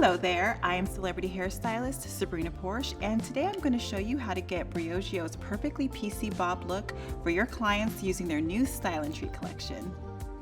Hello there, I am celebrity hairstylist Sabrina Porsche, and today I'm going to show you how to get Briogeo's perfectly PC bob look for your clients using their new Style & Treat collection.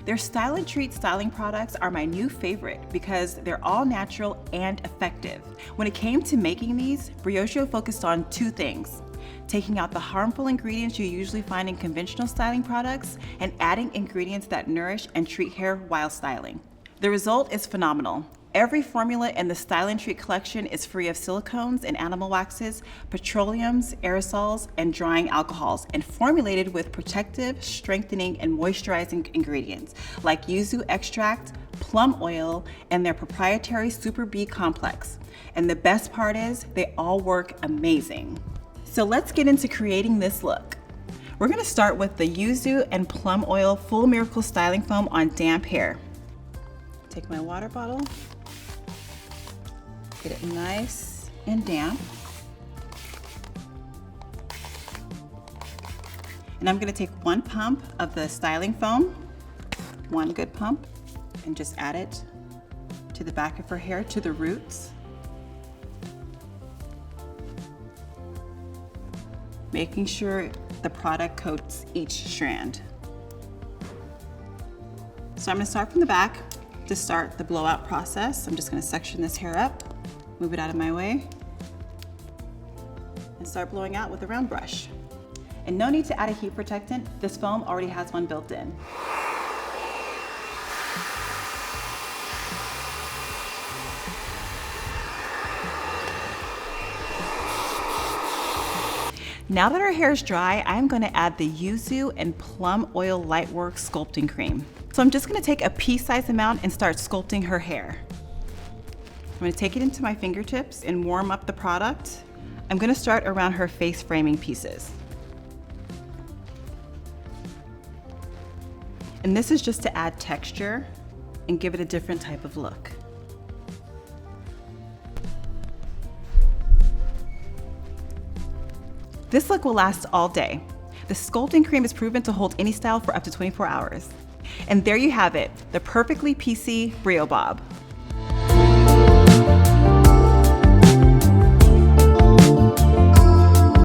Their Style & Treat styling products are my new favorite because they're all natural and effective. When it came to making these, Briogeo focused on two things: taking out the harmful ingredients you usually find in conventional styling products and adding ingredients that nourish and treat hair while styling. The result is phenomenal. Every formula in the Style & Treat collection is free of silicones and animal waxes, petroleums, aerosols, and drying alcohols, and formulated with protective, strengthening, and moisturizing ingredients like yuzu extract, plum oil, and their proprietary Super B complex. And the best part is, they all work amazing. So let's get into creating this look. We're gonna start with the yuzu and plum oil full miracle styling foam on damp hair. Take my water bottle, get it nice and damp. And I'm gonna take 1 pump of the styling foam, 1 good pump, and just add it to the back of her hair, to the roots. Making sure the product coats each strand. So I'm gonna start from the back. To start the blowout process, I'm just gonna section this hair up, move it out of my way, and start blowing out with a round brush. And no need to add a heat protectant, this foam already has one built in. Now that our hair is dry, I'm gonna add the yuzu and plum oil lightwork sculpting cream. So I'm just gonna take a pea-sized amount and start sculpting her hair. I'm gonna take it into my fingertips and warm up the product. I'm gonna start around her face framing pieces. And this is just to add texture and give it a different type of look. This look will last all day. The sculpting cream is proven to hold any style for up to 24 hours. And there you have it, the perfectly PC Brio Bob.